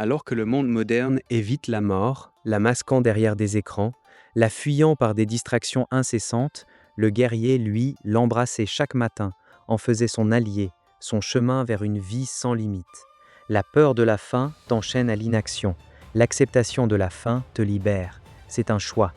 Alors que le monde moderne évite la mort, la masquant derrière des écrans, la fuyant par des distractions incessantes, le guerrier, lui, l'embrassait chaque matin, en faisait son allié, son chemin vers une vie sans limite. La peur de la faim t'enchaîne à l'inaction. L'acceptation de la faim te libère. C'est un choix.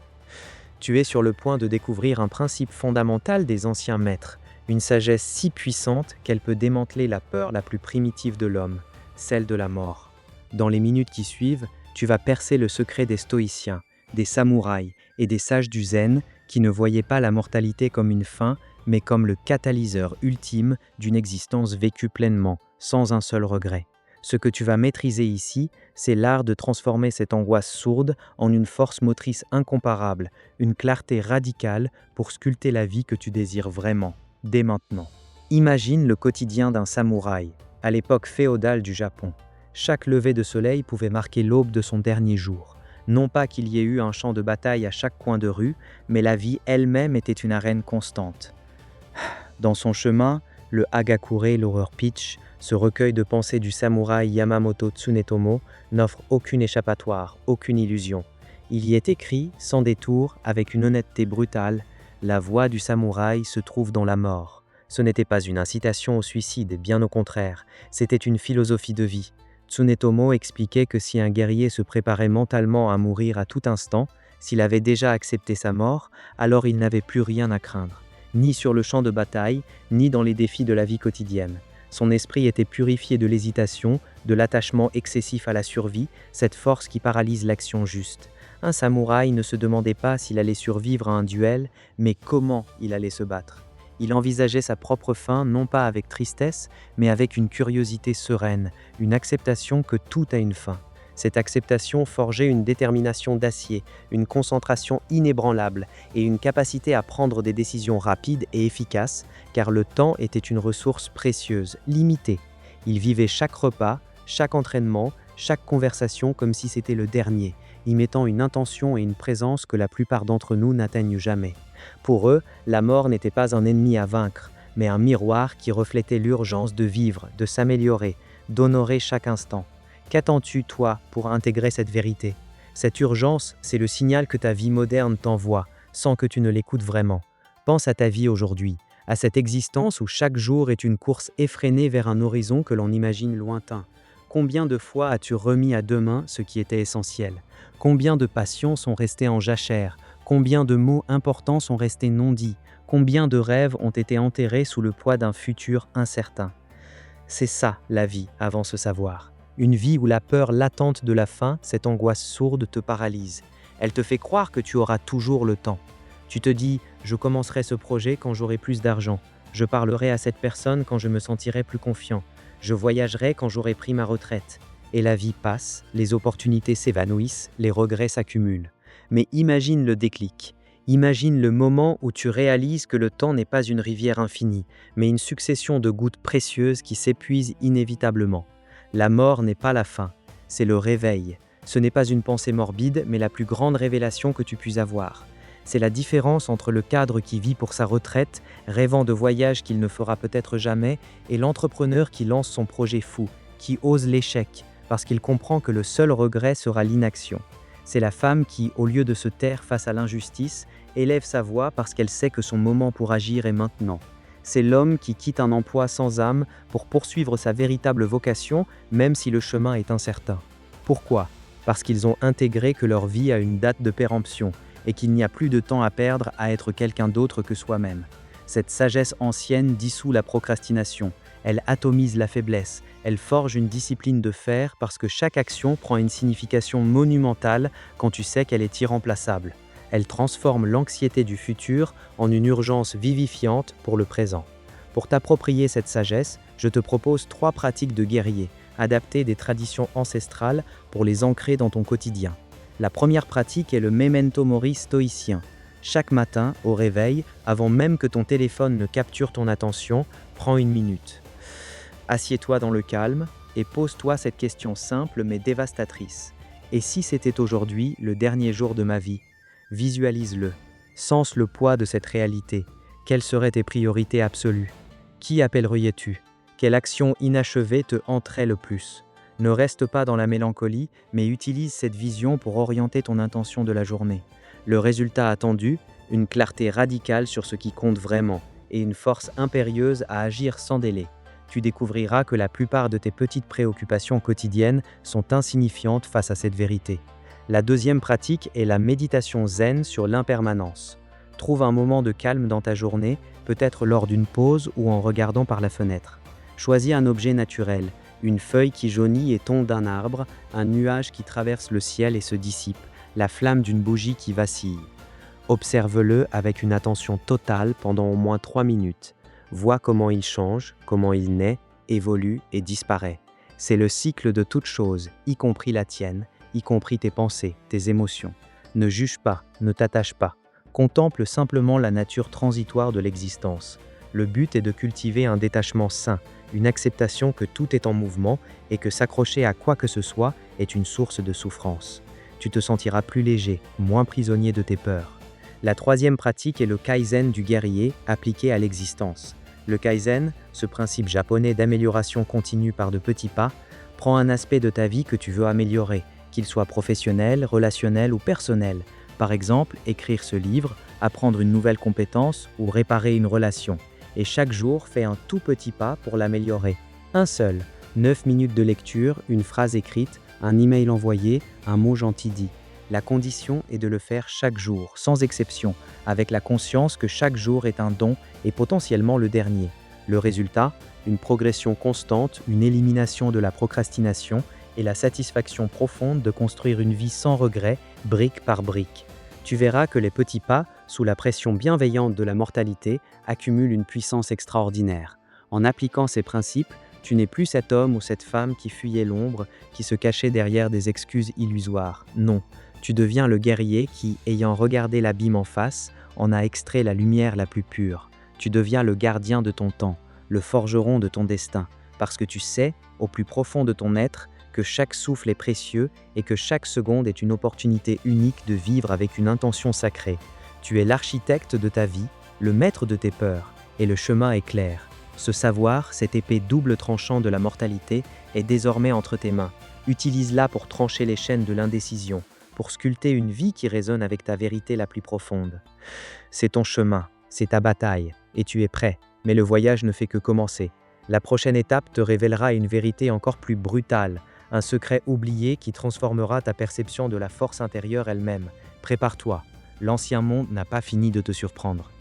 Tu es sur le point de découvrir un principe fondamental des anciens maîtres, une sagesse si puissante qu'elle peut démanteler la peur la plus primitive de l'homme, celle de la mort. Dans les minutes qui suivent, tu vas percer le secret des stoïciens, des samouraïs et des sages du zen qui ne voyaient pas la mortalité comme une fin, mais comme le catalyseur ultime d'une existence vécue pleinement, sans un seul regret. Ce que tu vas maîtriser ici, c'est l'art de transformer cette angoisse sourde en une force motrice incomparable, une clarté radicale pour sculpter la vie que tu désires vraiment, dès maintenant. Imagine le quotidien d'un samouraï, à l'époque féodale du Japon. Chaque lever de soleil pouvait marquer l'aube de son dernier jour. Non pas qu'il y ait eu un champ de bataille à chaque coin de rue, mais la vie elle-même était une arène constante. Dans son chemin, le Hagakure, l'horreur pitch, ce recueil de pensées du samouraï Yamamoto Tsunetomo, n'offre aucune échappatoire, aucune illusion. Il y est écrit, sans détour, avec une honnêteté brutale, « La voie du samouraï se trouve dans la mort ». Ce n'était pas une incitation au suicide, bien au contraire, c'était une philosophie de vie. Tsunetomo expliquait que si un guerrier se préparait mentalement à mourir à tout instant, s'il avait déjà accepté sa mort, alors il n'avait plus rien à craindre, ni sur le champ de bataille, ni dans les défis de la vie quotidienne. Son esprit était purifié de l'hésitation, de l'attachement excessif à la survie, cette force qui paralyse l'action juste. Un samouraï ne se demandait pas s'il allait survivre à un duel, mais comment il allait se battre. Il envisageait sa propre fin non pas avec tristesse, mais avec une curiosité sereine, une acceptation que tout a une fin. Cette acceptation forgeait une détermination d'acier, une concentration inébranlable et une capacité à prendre des décisions rapides et efficaces, car le temps était une ressource précieuse, limitée. Il vivait chaque repas, chaque entraînement, chaque conversation comme si c'était le dernier, y mettant une intention et une présence que la plupart d'entre nous n'atteignent jamais. Pour eux, la mort n'était pas un ennemi à vaincre, mais un miroir qui reflétait l'urgence de vivre, de s'améliorer, d'honorer chaque instant. Qu'attends-tu, toi, pour intégrer cette vérité? Cette urgence, c'est le signal que ta vie moderne t'envoie, sans que tu ne l'écoutes vraiment. Pense à ta vie aujourd'hui, à cette existence où chaque jour est une course effrénée vers un horizon que l'on imagine lointain. Combien de fois as-tu remis à demain ce qui était essentiel? Combien de passions sont restées en jachère? Combien de mots importants sont restés non dits? Combien de rêves ont été enterrés sous le poids d'un futur incertain? C'est ça, la vie, avant ce savoir. Une vie où la peur latente de la fin, cette angoisse sourde, te paralyse. Elle te fait croire que tu auras toujours le temps. Tu te dis « je commencerai ce projet quand j'aurai plus d'argent. Je parlerai à cette personne quand je me sentirai plus confiant. Je voyagerai quand j'aurai pris ma retraite. » Et la vie passe, les opportunités s'évanouissent, les regrets s'accumulent. Mais imagine le déclic. Imagine le moment où tu réalises que le temps n'est pas une rivière infinie, mais une succession de gouttes précieuses qui s'épuisent inévitablement. La mort n'est pas la fin, c'est le réveil. Ce n'est pas une pensée morbide, mais la plus grande révélation que tu puisses avoir. C'est la différence entre le cadre qui vit pour sa retraite, rêvant de voyages qu'il ne fera peut-être jamais, et l'entrepreneur qui lance son projet fou, qui ose l'échec, parce qu'il comprend que le seul regret sera l'inaction. C'est la femme qui, au lieu de se taire face à l'injustice, élève sa voix parce qu'elle sait que son moment pour agir est maintenant. C'est l'homme qui quitte un emploi sans âme pour poursuivre sa véritable vocation, même si le chemin est incertain. Pourquoi? Parce qu'ils ont intégré que leur vie a une date de péremption et qu'il n'y a plus de temps à perdre à être quelqu'un d'autre que soi-même. Cette sagesse ancienne dissout la procrastination, elle atomise la faiblesse, elle forge une discipline de fer parce que chaque action prend une signification monumentale quand tu sais qu'elle est irremplaçable. Elle transforme l'anxiété du futur en une urgence vivifiante pour le présent. Pour t'approprier cette sagesse, je te propose 3 pratiques de guerrier, adaptées des traditions ancestrales pour les ancrer dans ton quotidien. La première pratique est le memento mori stoïcien. Chaque matin, au réveil, avant même que ton téléphone ne capture ton attention, prends 1 minute. Assieds-toi dans le calme et pose-toi cette question simple mais dévastatrice. Et si c'était aujourd'hui le dernier jour de ma vie? Visualise-le. Sens le poids de cette réalité. Quelles seraient tes priorités absolues? Qui appellerais-tu? Quelle action inachevée te hanterait le plus? Ne reste pas dans la mélancolie, mais utilise cette vision pour orienter ton intention de la journée. Le résultat attendu, une clarté radicale sur ce qui compte vraiment, et une force impérieuse à agir sans délai. Tu découvriras que la plupart de tes petites préoccupations quotidiennes sont insignifiantes face à cette vérité. La deuxième pratique est la méditation zen sur l'impermanence. Trouve un moment de calme dans ta journée, peut-être lors d'une pause ou en regardant par la fenêtre. Choisis un objet naturel, une feuille qui jaunit et tombe d'un arbre, un nuage qui traverse le ciel et se dissipe, la flamme d'une bougie qui vacille. Observe-le avec une attention totale pendant au moins 3 minutes. Vois comment il change, comment il naît, évolue et disparaît. C'est le cycle de toute chose, y compris la tienne, y compris tes pensées, tes émotions. Ne juge pas, ne t'attache pas. Contemple simplement la nature transitoire de l'existence. Le but est de cultiver un détachement sain, une acceptation que tout est en mouvement et que s'accrocher à quoi que ce soit est une source de souffrance. Tu te sentiras plus léger, moins prisonnier de tes peurs. La troisième pratique est le kaizen du guerrier appliqué à l'existence. Le kaizen, ce principe japonais d'amélioration continue par de petits pas, prend un aspect de ta vie que tu veux améliorer, qu'il soit professionnel, relationnel ou personnel. Par exemple, écrire ce livre, apprendre une nouvelle compétence ou réparer une relation. Et chaque jour, fais un tout petit pas pour l'améliorer. Un seul. 9 minutes de lecture, une phrase écrite, un email envoyé, un mot gentil dit. La condition est de le faire chaque jour, sans exception, avec la conscience que chaque jour est un don et potentiellement le dernier. Le résultat, une progression constante, une élimination de la procrastination et la satisfaction profonde de construire une vie sans regret, brique par brique. Tu verras que les petits pas, sous la pression bienveillante de la mortalité, accumulent une puissance extraordinaire. En appliquant ces principes, tu n'es plus cet homme ou cette femme qui fuyait l'ombre, qui se cachait derrière des excuses illusoires. Non, tu deviens le guerrier qui, ayant regardé l'abîme en face, en a extrait la lumière la plus pure. Tu deviens le gardien de ton temps, le forgeron de ton destin, parce que tu sais, au plus profond de ton être, que chaque souffle est précieux et que chaque seconde est une opportunité unique de vivre avec une intention sacrée. Tu es l'architecte de ta vie, le maître de tes peurs, et le chemin est clair. Ce savoir, cette épée double tranchant de la mortalité, est désormais entre tes mains. Utilise-la pour trancher les chaînes de l'indécision, pour sculpter une vie qui résonne avec ta vérité la plus profonde. C'est ton chemin, c'est ta bataille, et tu es prêt, mais le voyage ne fait que commencer. La prochaine étape te révélera une vérité encore plus brutale, un secret oublié qui transformera ta perception de la force intérieure elle-même. Prépare-toi, l'ancien monde n'a pas fini de te surprendre.